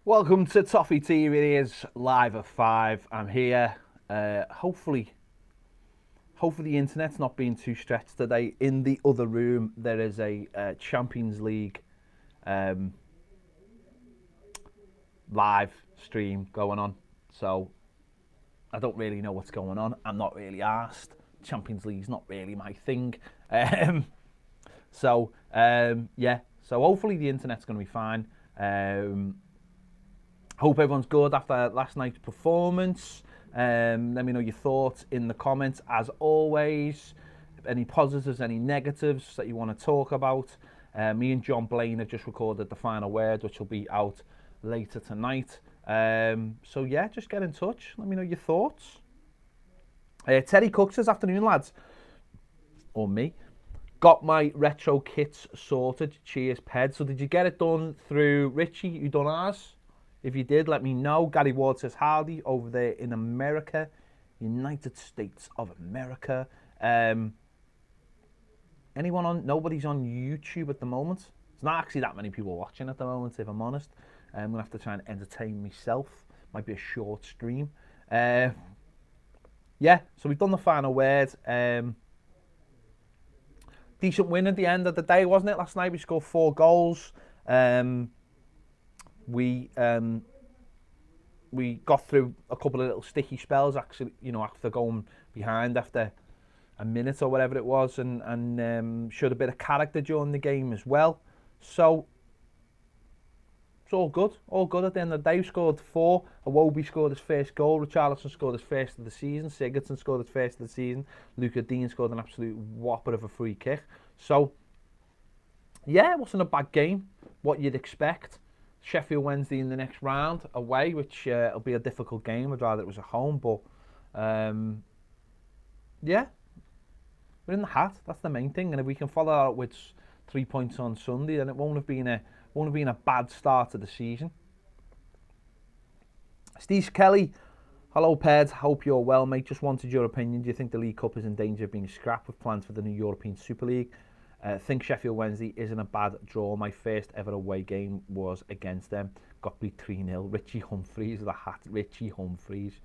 Welcome to Toffee TV. It is live at 5. I'm here. Hopefully the internet's not being too stretched today. In the other room, there is a Champions League live stream going on. So I don't really know what's going on. I'm not really arsed. Champions League's not really my thing. Yeah. So hopefully the internet's going to be fine. Hope everyone's good after last night's performance. Let me know your thoughts in the comments, as always. Any positives, any negatives that you want to talk about. Me and John Blaine have just recorded the final word, which will be out later tonight. So yeah, just get in touch. Let me know your thoughts. Terry Cook says, afternoon, lads. Or me. Got my retro kits sorted. Cheers, Ped. So did you get it done through Richie? You done ours? If you did, let me know. Gary Ward says, howdy, over there in America, United States of America. Anyone on? Nobody's on YouTube at the moment. There's not actually that many people watching at the moment, if I'm honest. I'm going to have to try and entertain myself. Might be a short stream. Yeah, so we've done the final word. Decent win at the end of the day, wasn't it? Last night we scored 4 goals. We got through a couple of little sticky spells, actually, you know, after going behind after a minute or whatever it was, and showed a bit of character during the game as well. So it's all good at the end of the day. We scored 4. Iwobi scored his first goal. Richarlison scored his first of the season. Sigurdsson scored his first of the season. Luca Dean scored an absolute whopper of a free kick. So yeah, it wasn't a bad game. What you'd expect. Sheffield Wednesday in the next round away, which will be a difficult game. I'd rather it was at home, but yeah, we're in the hat. That's the main thing, and if we can follow that up with 3 points on Sunday, then it won't have been a bad start to the season. Steve Kelly, hello Ped, hope you're well, mate. Just wanted your opinion. Do you think the League Cup is in danger of being scrapped with plans for the new European Super League? Think Sheffield Wednesday isn't a bad draw. My first ever away game was against them. Got beat 3-0. Richie Humphries, the hat. Richie Humphries.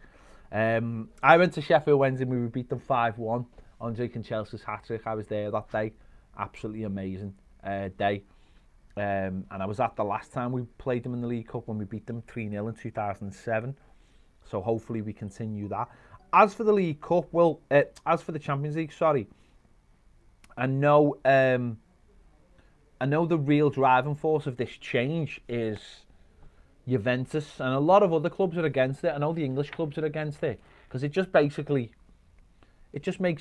I went to Sheffield Wednesday and we beat them 5-1 on Jake and Chelsea's hat-trick. I was there that day. Absolutely amazing day. And I was at the last time we played them in the League Cup when we beat them 3-0 in 2007. So hopefully we continue that. As for the League Cup, as for the Champions League, sorry. I know the real driving force of this change is Juventus, and a lot of other clubs are against it. I know the English clubs are against it because it just makes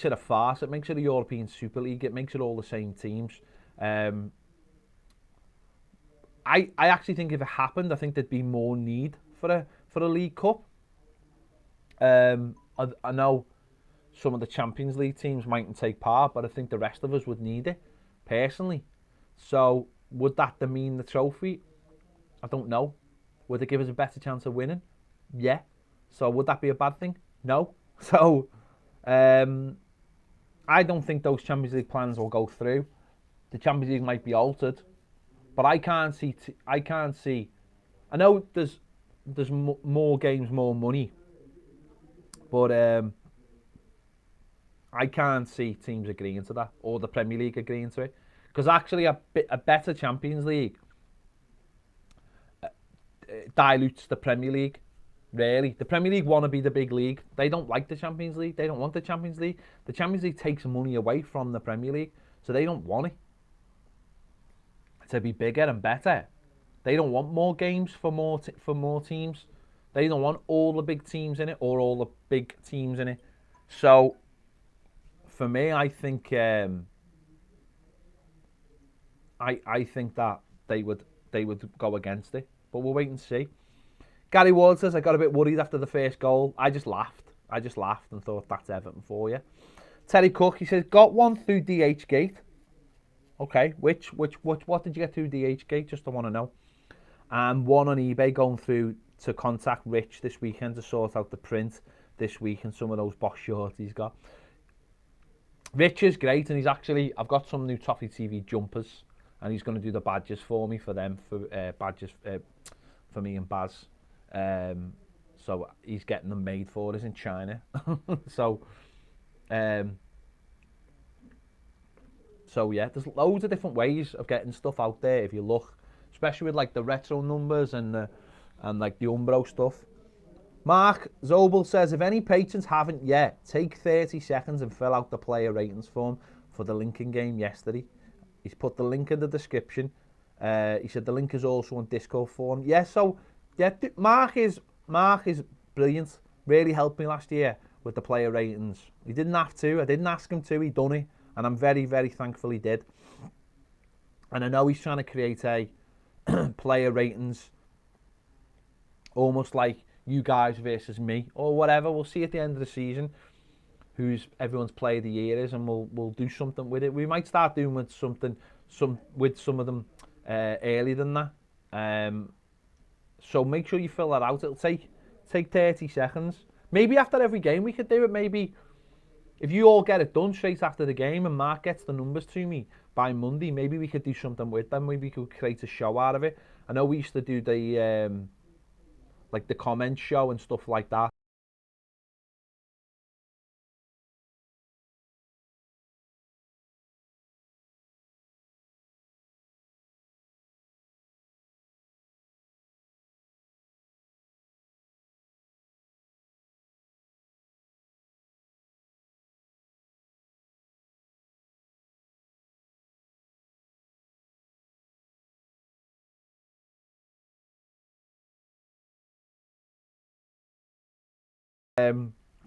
it a farce. It makes it a European Super League. It makes it all the same teams. I actually think if it happened, I think there'd be more need for a League Cup. I know some of the Champions League teams mightn't take part, but I think the rest of us would need it, personally. So, would that demean the trophy? I don't know. Would it give us a better chance of winning? Yeah. So, would that be a bad thing? No. So, I don't think those Champions League plans will go through. The Champions League might be altered, but I can't see. I know there's more games, more money, but I can't see teams agreeing to that, or the Premier League agreeing to it. Because actually a better Champions League dilutes the Premier League, really. The Premier League want to be the big league. They don't like the Champions League. They don't want the Champions League. The Champions League takes money away from the Premier League, so they don't want it to be bigger and better. They don't want more games for more teams. They don't want all the big teams in it, or all the big teams in it. So for me, I think I think that they would go against it, but we'll wait and see. Gary Ward says, I got a bit worried after the first goal. I just laughed and thought, that's Everton for you. Terry Cook, he says, got one through DH Gate. Okay, what did you get through DH Gate? Just I want to know. And one on eBay going through to contact Rich this weekend to sort out the print this week and some of those box shorts he's got. Rich is great, and I've got some new Toffee TV jumpers, and he's going to do the badges for me for them, for badges for me and Baz. So he's getting them made for us in China. So yeah, there's loads of different ways of getting stuff out there if you look, especially with like the retro numbers and like the Umbro stuff. Mark Zobel says, if any patrons haven't yet, take 30 seconds and fill out the player ratings form for the Lincoln game yesterday. He's put the link in the description. He said the link is also on Discord form. Yeah, so yeah, Mark is brilliant. Really helped me last year with the player ratings. He didn't have to. I didn't ask him to. He done it, and I'm very, very thankful he did. And I know he's trying to create a player ratings, almost like you guys versus me or whatever. We'll see at the end of the season who's everyone's player of the year is, and we'll do something with it. We might start doing with some of them earlier than that. So make sure you fill that out. It'll take 30 seconds. Maybe after every game we could do it. Maybe if you all get it done straight after the game and Mark gets the numbers to me by Monday, maybe we could do something with them. Maybe we could create a show out of it. I know we used to do the like the comment show and stuff like that.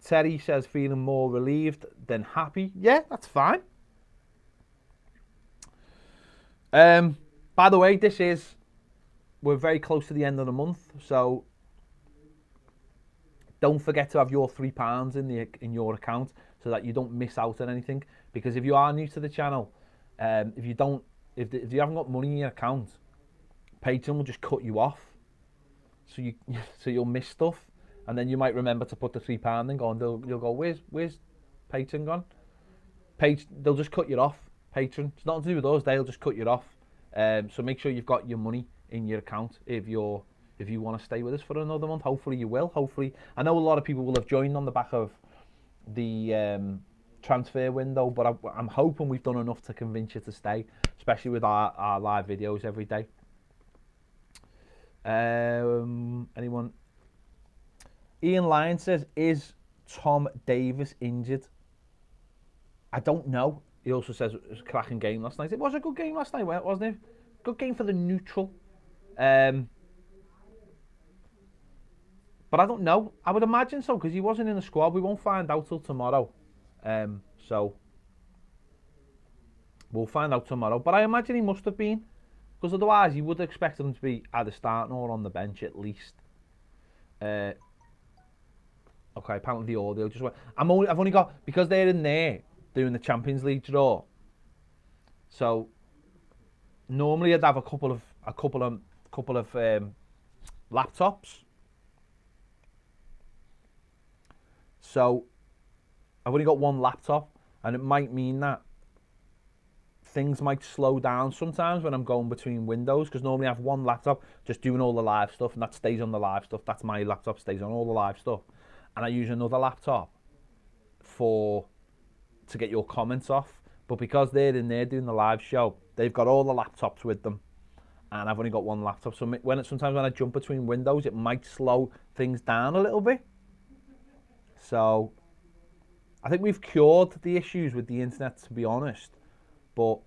Terry says feeling more relieved than happy. Yeah, that's fine. By the way, we're very close to the end of the month, so don't forget to have your £3 in your account so that you don't miss out on anything. Because if you are new to the channel, if you haven't got money in your account, Patreon will just cut you off, so you'll miss stuff, and then you might remember to put the £3 in. You'll go, where's Patreon gone? They'll just cut you off. Patreon, it's nothing to do with us. They'll just cut you off. So make sure you've got your money in your account if you want to stay with us for another month. Hopefully you will. Hopefully, I know a lot of people will have joined on the back of the transfer window, but I'm hoping we've done enough to convince you to stay, especially with our live videos every day. Anyone? Ian Lyon says, is Tom Davis injured? I don't know. He also says it was a cracking game last night. It was a good game last night, wasn't it? Good game for the neutral. But I don't know. I would imagine so, because he wasn't in the squad. We won't find out till tomorrow. So we'll find out tomorrow. But I imagine he must have been, because otherwise you would expect him to be either starting or on the bench at least. Okay, apparently the audio just went. I've only got, because they're in there doing the Champions League draw. So normally I'd have a couple of laptops. So I've only got one laptop, and it might mean that things might slow down sometimes when I'm going between windows, because normally I have one laptop just doing all the live stuff, and that stays on the live stuff. That's my laptop, stays on all the live stuff. And I use another laptop to get your comments off. But because they're in there doing the live show, they've got all the laptops with them, and I've only got one laptop. So sometimes when I jump between windows, it might slow things down a little bit. So I think we've cured the issues with the internet, to be honest. But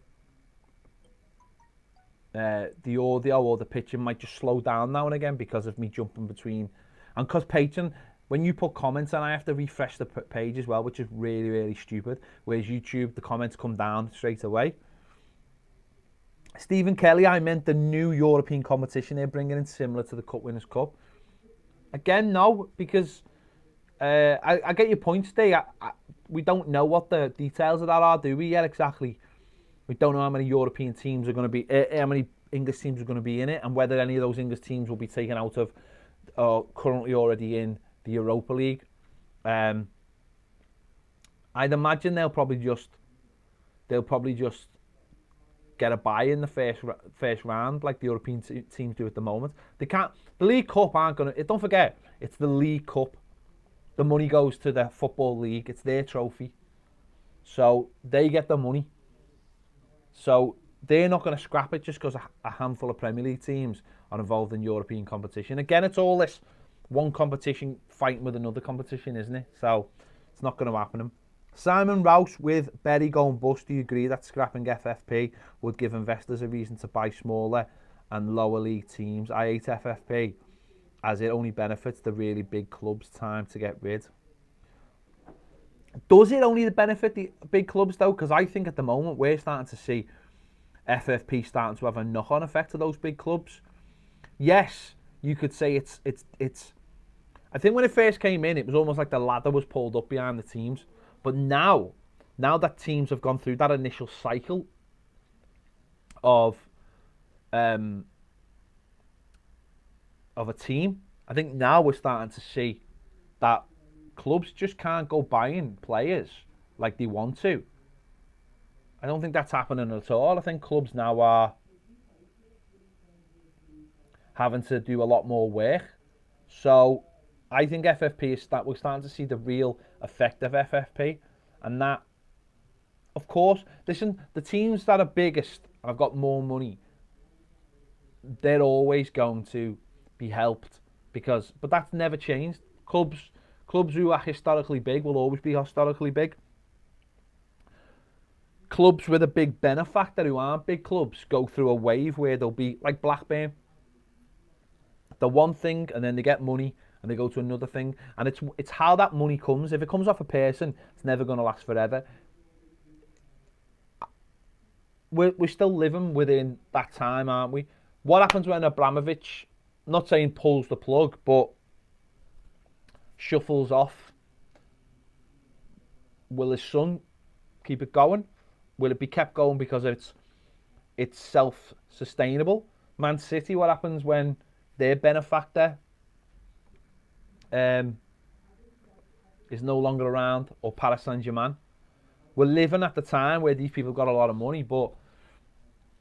the audio or the picture might just slow down now and again because of me jumping between. And because Patreon, when you put comments on, I have to refresh the page as well, which is really, really stupid. Whereas YouTube, the comments come down straight away. Stephen Kelly, I meant the new European competition they're bringing in, similar to the Cup Winners' Cup. Again, no, because I get your point, Steve. We don't know what the details of that are, do we, yet exactly? We don't know how many European teams are going to be, how many English teams are going to be in it, and whether any of those English teams will be taken out of currently already in the Europa League. I'd imagine they'll probably just get a bye in the first round like the European teams do at the moment. They can't. The League Cup aren't gonna. Don't forget, it's the League Cup. The money goes to the Football League. It's their trophy, so they get the money. So they're not going to scrap it just because a handful of Premier League teams are involved in European competition. Again, it's all this one competition fighting with another competition, isn't it? So it's not going to happen. Simon Rouse with Berry going bust. Do you agree that scrapping FFP would give investors a reason to buy smaller and lower league teams? I hate FFP as it only benefits the really big clubs. Time to get rid. Does it only benefit the big clubs though? Because I think at the moment we're starting to see FFP starting to have a knock-on effect to those big clubs. Yes, you could say it's. I think when it first came in, it was almost like the ladder was pulled up behind the teams. But now that teams have gone through that initial cycle of a team, I think now we're starting to see that clubs just can't go buying players like they want to. I don't think that's happening at all. I think clubs now are having to do a lot more work. So I think FFP is we're starting to see the real effect of FFP. And that, of course, listen, the teams that are biggest and have got more money, they're always going to be helped but that's never changed. Clubs who are historically big will always be historically big. Clubs with a big benefactor who aren't big clubs go through a wave where they'll be like Blackburn. The one thing, and then they get money, and they go to another thing. And it's how that money comes. If it comes off a person, it's never going to last forever. We're still living within that time, aren't we? What happens when Abramovich, not saying pulls the plug, but shuffles off? Will his son keep it going? Will it be kept going because it's self-sustainable? Man City, what happens when their benefactor is no longer around, or Paris Saint-Germain? We're living at the time where these people got a lot of money, but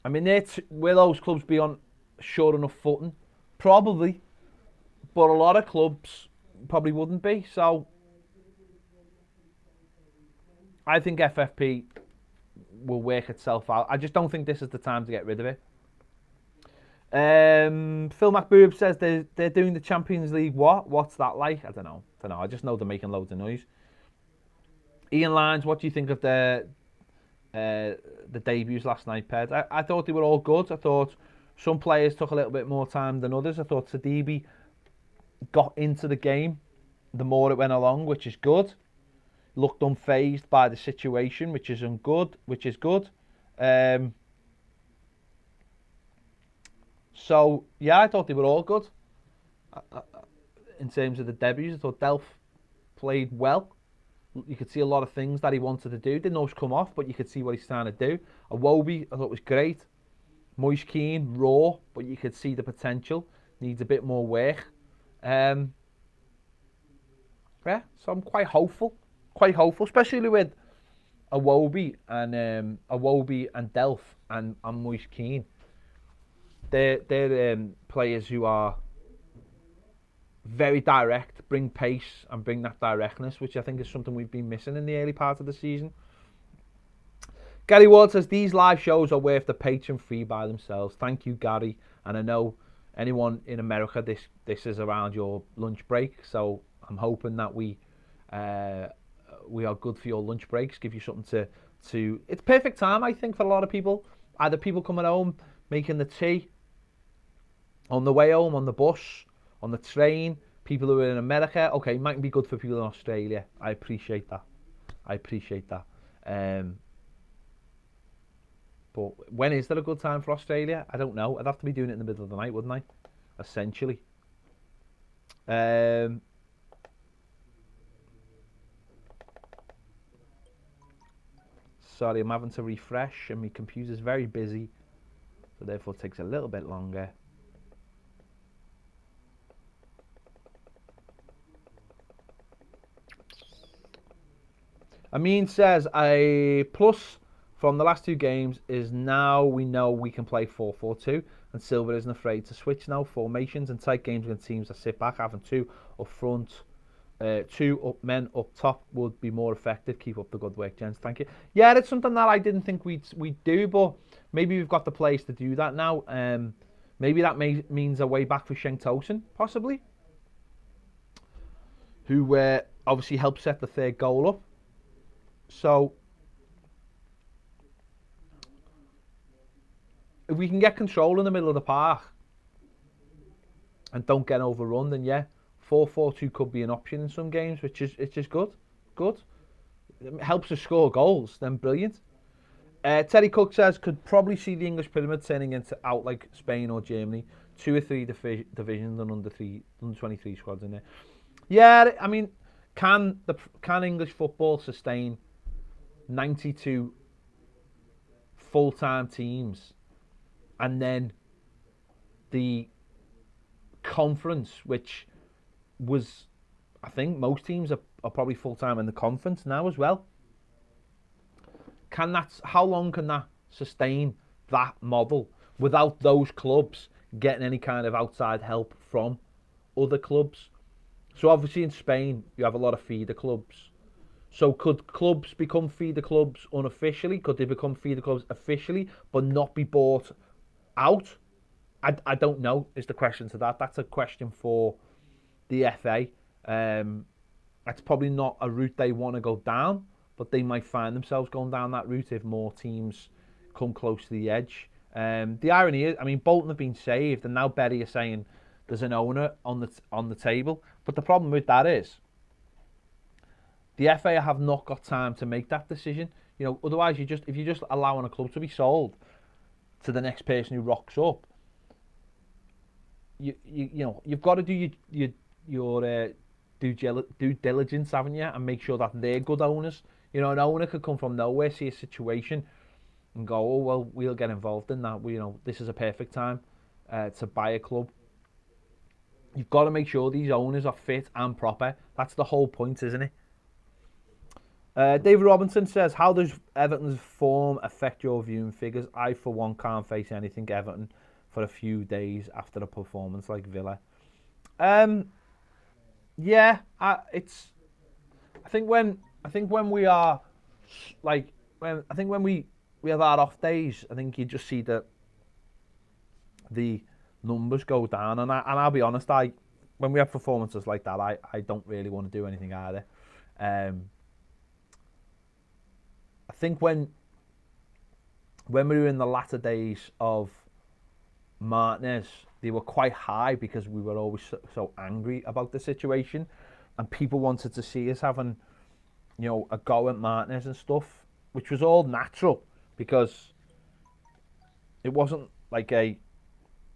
I mean, will those clubs be on sure enough footing? Probably, but a lot of clubs probably wouldn't be. So I think FFP will work itself out. I just don't think this is the time to get rid of it. Phil McBoob says they're doing the Champions League. What's that like? I don't know. I just know they're making loads of noise. Ian Lyons, what do you think of the debuts last night, Ped? I thought they were all good. I thought some players took a little bit more time than others. I thought Sidibe got into the game the more it went along, which is good. Looked unfazed by the situation, which is good. So yeah, I thought they were all good. In terms of the debuts, I thought Delph played well. You could see a lot of things that he wanted to do. Didn't always come off, but you could see what he's trying to do. Iwobi, I thought was great. Moise Kean, raw, but you could see the potential. Needs a bit more work. Yeah, so I'm quite hopeful, especially with Iwobi and Delph and Moise Kean. They're players who are very direct, bring pace and bring that directness, which I think is something we've been missing in the early part of the season. Gary Ward says these live shows are worth the patron fee by themselves. Thank you, Gary. And I know anyone in America, this is around your lunch break, so I'm hoping that we are good for your lunch breaks. Give you something to. It's perfect time, I think, for a lot of people. Either people coming home, making the tea, on the way home, on the bus, on the train, people who are in America. Okay, it might be good for people in Australia. I appreciate that. But when is there a good time for Australia? I don't know. I'd have to be doing it in the middle of the night, wouldn't I? Essentially. Sorry, I'm having to refresh and my computer's very busy, so therefore it takes a little bit longer. Amin says a plus from the last 2 games is now we know we can play 4-4-2, and Silver isn't afraid to switch now formations and tight games against teams that sit back. Having 2 up front, 2 men up top would be more effective. Keep up the good work, gents. Thank you. Yeah, it's something that I didn't think we'd do, but maybe we've got the players to do that now. Maybe that means a way back for Shank Tosin, possibly, who obviously helped set the 3rd goal up. So if we can get control in the middle of the park and don't get overrun, then yeah, 4-4-2 could be an option in some games, which is good. Good. It helps us score goals, then brilliant. Terry Cook says, could probably see the English pyramid turning out like Spain or Germany. 2 or 3 divisions and under 23 squads in there. Yeah, I mean, can English football sustain 92 full-time teams, and then the conference, which was, I think most teams are probably full-time in the conference now as well. How long can that sustain that model without those clubs getting any kind of outside help from other clubs? So obviously in Spain, you have a lot of feeder clubs. So could clubs become feeder clubs unofficially? Could they become feeder clubs officially, but not be bought out? I don't know is the question to that. That's a question for the FA. That's probably not a route they want to go down, but they might find themselves going down that route if more teams come close to the edge. The irony is, I mean, Bolton have been saved, and now Berry are saying there's an owner on the table. But the problem with that is the FA have not got time to make that decision. You know, otherwise if you're just allowing a club to be sold to the next person who rocks up, you know you've got to do your due diligence, haven't you, and make sure that they're good owners. You know, an owner could come from nowhere, see a situation, and go, oh well, we'll get involved in that. This is a perfect time to buy a club. You've got to make sure these owners are fit and proper. That's the whole point, isn't it? David Robinson says, how does Everton's form affect your viewing figures? I, for one, can't face anything Everton for a few days after a performance like Villa. Yeah, I think when we are like when we have our off days, I think you just see that the numbers go down, and I'll be honest, when we have performances like that, I don't really want to do anything either. I think when we were in the latter days of Martinez, they were quite high because we were always so angry about the situation, and people wanted to see us having, a go at Martinez and stuff, which was all natural because it wasn't like a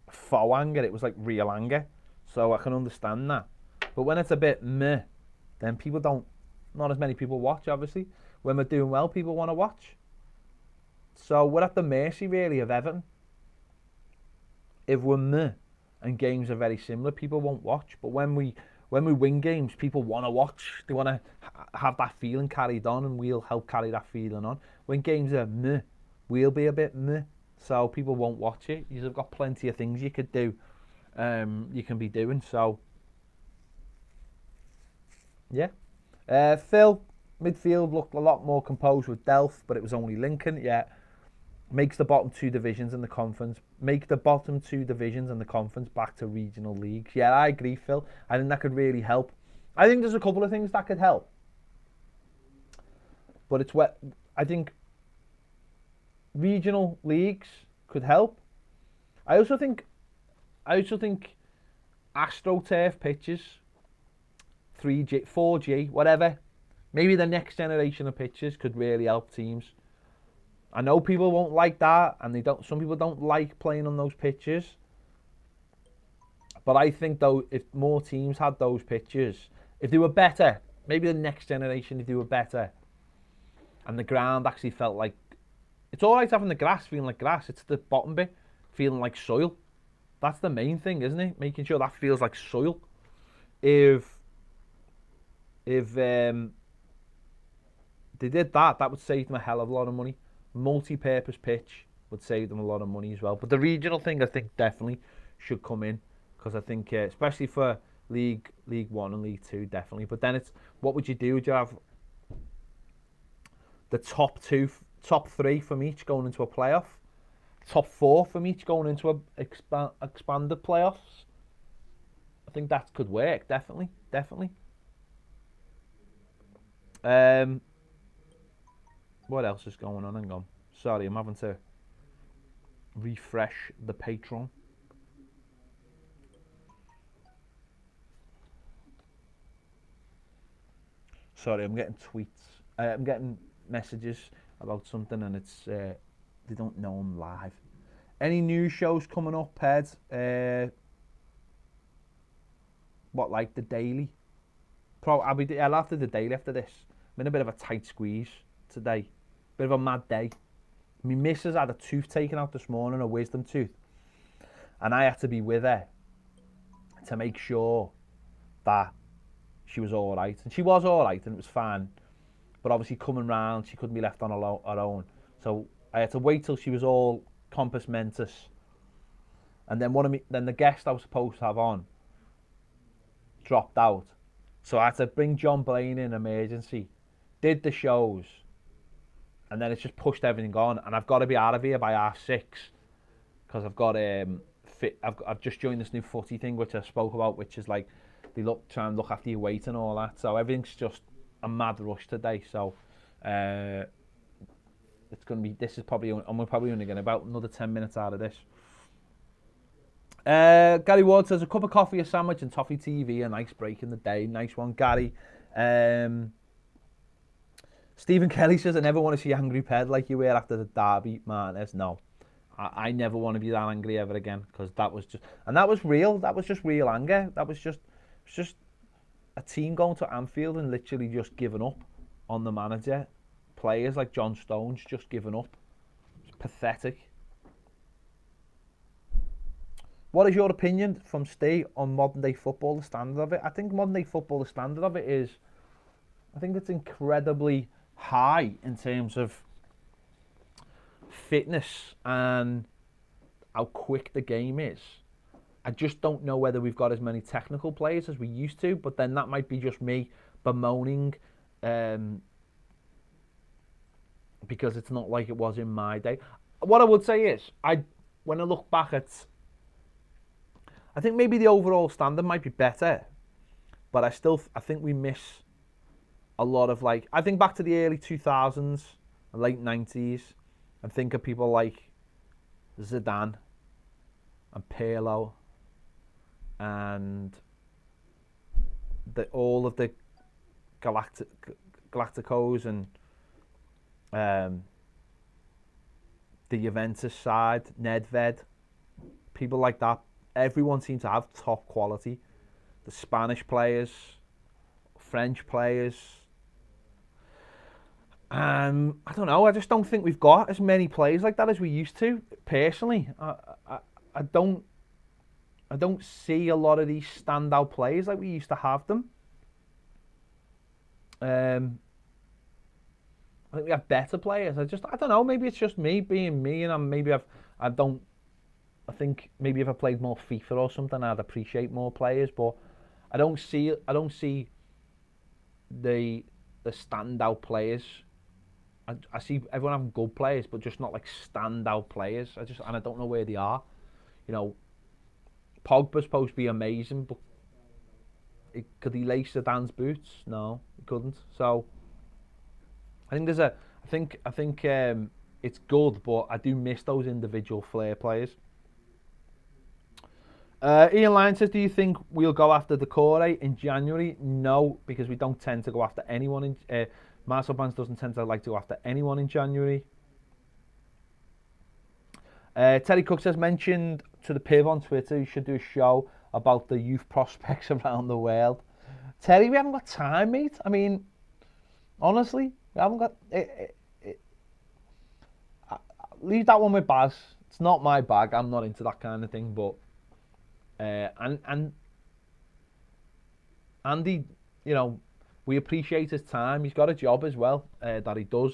faux anger, it was like real anger. So I can understand that. But when it's a bit meh, then not as many people watch, obviously. When we're doing well, people want to watch. So we're at the mercy, really, of Everton. If we're meh and games are very similar, people won't watch. But when we win games, people want to watch. They want to have that feeling carried on, and we'll help carry that feeling on. When games are meh, we'll be a bit meh, so people won't watch it. You've got plenty of things you could do, you can be doing. So, yeah. Phil, midfield looked a lot more composed with Delph, but it was only Lincoln. Yeah. Makes the bottom 2 divisions in the conference. Make the bottom 2 divisions in the conference back to regional leagues. Yeah, I agree, Phil. I think that could really help. I think there's a couple of things that could help. But I think regional leagues could help. I also think AstroTurf pitches, 3G, 4G, whatever. Maybe the next generation of pitches could really help teams. I know people won't like that, and some people don't like playing on those pitches. But I think though, if more teams had those pitches, if they were better, maybe the next generation, if they were better, and the ground actually felt like, it's all right having the grass feeling like grass, it's the bottom bit feeling like soil. That's the main thing, isn't it? Making sure that feels like soil. If they did that, that would save them a hell of a lot of money. multi-purpose pitch would save them a lot of money as well. But the regional thing, I think, definitely should come in, because I think, especially for League 1 and League 2, definitely. But then it's, what would you do? Would you have the top 3 from each going into a playoff? Top 4 from each going into a expanded playoffs? I think that could work, definitely. What else is going on? Hang on. Sorry, I'm having to refresh the Patreon. Sorry, I'm getting tweets. I'm getting messages about something, and it's they don't know I'm live. Any news shows coming up, Ped? What, like the Daily? I'll have to do the Daily after this. I'm in a bit of a tight squeeze today. Bit of a mad day. My missus had a tooth taken out this morning, a wisdom tooth, and I had to be with her to make sure that she was all right. And she was all right, and it was fine. But obviously coming round, she couldn't be left on her own. So I had to wait till she was all compos mentis. And then then the guest I was supposed to have on dropped out. So I had to bring John Blaine in emergency. Did the shows. And then it's just pushed everything on. And I've got to be out of here by 6:30. Because I've got I've just joined this new footy thing, which I spoke about, which is like, they try and look after your weight and all that. So everything's just a mad rush today. So it's going to be, this is probably, and we're probably only getting about another 10 minutes out of this. Gary Ward says, a cup of coffee, a sandwich and Toffee TV, a nice break in the day. Nice one, Gary. Stephen Kelly says, I never want to see you angry, Ped, like you were after the Derby, Martinez. No, I never want to be that angry ever again, because that was just, and that was real. That was just real anger. That was just a team going to Anfield and literally just giving up on the manager. Players like John Stones just giving up. It's pathetic. What is your opinion from Steve on modern day football, the standard of it? I think modern day football, the standard of it is, I think it's incredibly high in terms of fitness and how quick the game is. I just don't know whether we've got as many technical players as we used to, but then that might be just me bemoaning because it's not like it was in my day. What I would say is, when I look back at, I think maybe the overall standard might be better, but I think we miss a lot of, like, I think back to the early 2000s, late 90s, and think of people like Zidane and Pirlo and all of the Galacticos and the Juventus side, Nedved, people like that. Everyone seemed to have top quality. The Spanish players, French players. I don't know. I just don't think we've got as many players like that as we used to. Personally, I don't see a lot of these standout players like we used to have them. I think we have better players. I don't know. Maybe it's just me being me, and I think maybe if I played more FIFA or something, I'd appreciate more players. But I don't see the standout players. I see everyone having good players, but just not like standout players. And I don't know where they are. You know, Pogba's supposed to be amazing, but could he lace Zidane's boots? No, he couldn't. So I think it's good, but I do miss those individual flair players. Ian Lyon says, do you think we'll go after Decore in January? No, because we don't tend to go after anyone in Marcel Brands doesn't tend to like to go after anyone in January. Terry Cook says, mentioned to the Piv on Twitter, you should do a show about the youth prospects around the world. Terry, we haven't got time, mate. I mean, honestly, we haven't got leave that one with Baz. It's not my bag. I'm not into that kind of thing. But and Andy, you know, we appreciate his time. He's got a job as well that he does.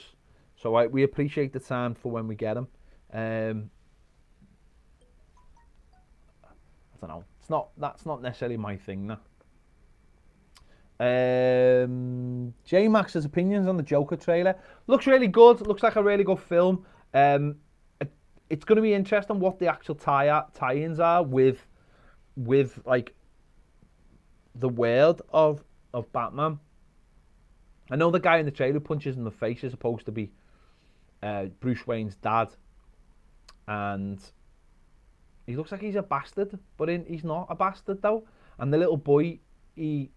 So we appreciate the time for when we get them. I don't know. That's not necessarily my thing now. J Max's opinions on the Joker trailer. Looks really good. Looks like a really good film. It's going to be interesting what the actual tie-ins are with like the world of Batman. I know the guy in the trailer who punches in the face is supposed to be Bruce Wayne's dad, and he looks like he's a bastard, but he's not a bastard though. And the little boy he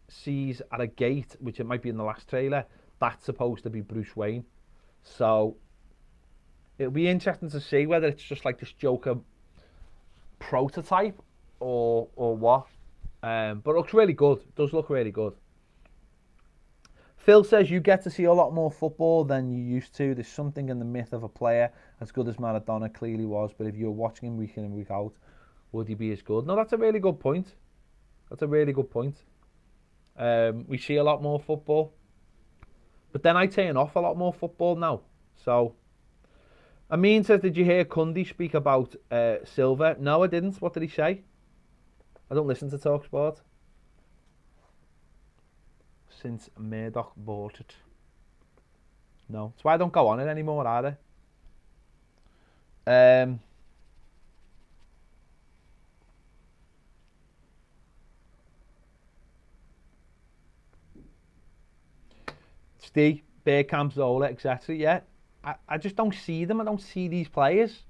sees at a gate, which it might be in the last trailer, that's supposed to be Bruce Wayne. So it'll be interesting to see whether it's just like this Joker prototype or what. But it looks really good. It does look really good. Phil says you get to see a lot more football than you used to. There's something in the myth of a player as good as Maradona clearly was, but if you were watching him week in and week out, would he be as good? No, that's a really good point. That's a really good point. We see a lot more football, but then I turn off a lot more football now. So, Amin says, did you hear Cundy speak about Silver? No, I didn't. What did he say? I don't listen to TalkSport. Since Murdoch bought it. No, that's why I don't go on it anymore, either. Steve, Bergkamp, Zola, etc. Yeah, I just don't see them. I don't see these players.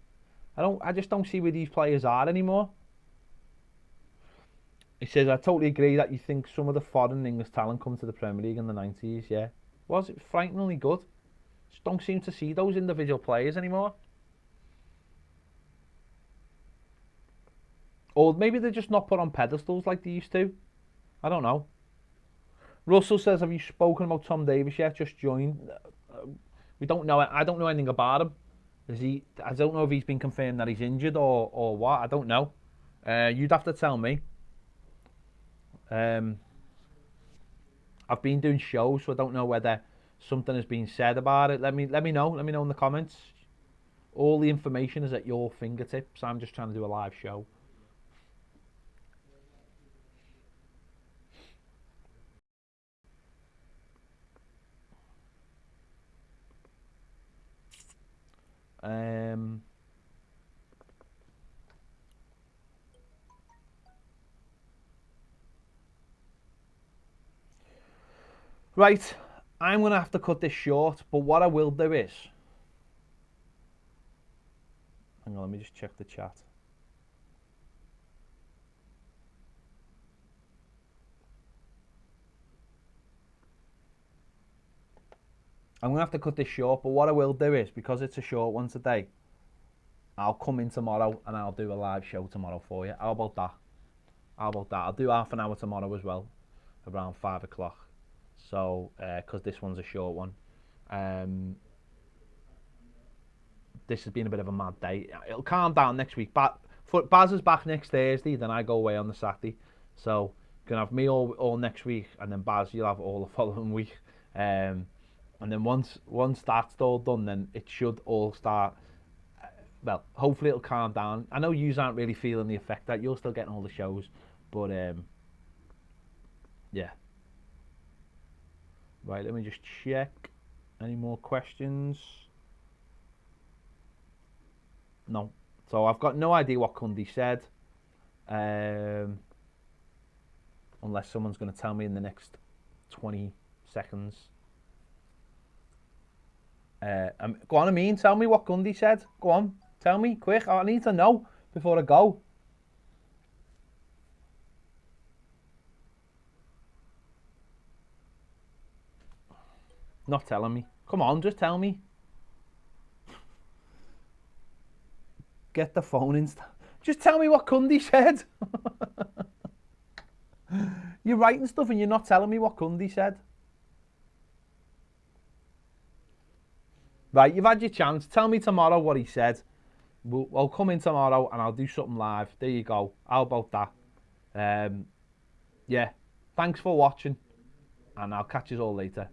I just don't see where these players are anymore. He says, I totally agree that you think some of the foreign English talent come to the Premier League in the 90s, yeah. Was it frighteningly good? Just don't seem to see those individual players anymore. Or maybe they're just not put on pedestals like they used to. I don't know. Russell says, have you spoken about Tom Davis yet? Just joined. We don't know. I don't know anything about him. I don't know if he's been confirmed that he's injured or what. I don't know. You'd have to tell me. I've been doing shows, so I don't know whether something has been said about it. Let me know. Let me know in the comments. All the information is at your fingertips. I'm just trying to do a live show. Right, I'm going to have to cut this short, but what I will do is... Hang on, let me just check the chat. I'm going to have to cut this short, but what I will do is, because it's a short one today, I'll come in tomorrow and I'll do a live show tomorrow for you. How about that? How about that? I'll do half an hour tomorrow as well, around 5 o'clock. So, because this one's a short one. This has been a bit of a mad day. It'll calm down next week. Baz is back next Thursday, then I go away on the Saturday. So, going to have me all next week, and then Baz, you'll have all the following week. And then once that's all done, then it should all start. Well, hopefully it'll calm down. I know you aren't really feeling the effect that you're still getting all the shows, but yeah. Right, let me just check. Any more questions? No. So I've got no idea what Cundy said. Unless someone's going to tell me in the next 20 seconds. Go on, Amin, tell me what Gundy said. Go on, tell me, quick. I need to know before I go. Not telling me. Come on, just tell me. Get the phone in. Just tell me what Cundy said. You're writing stuff and you're not telling me what Cundy said. Right, you've had your chance. Tell me tomorrow what he said. I'll come in tomorrow and I'll do something live. There you go. How about that? Yeah. Thanks for watching. And I'll catch you all later.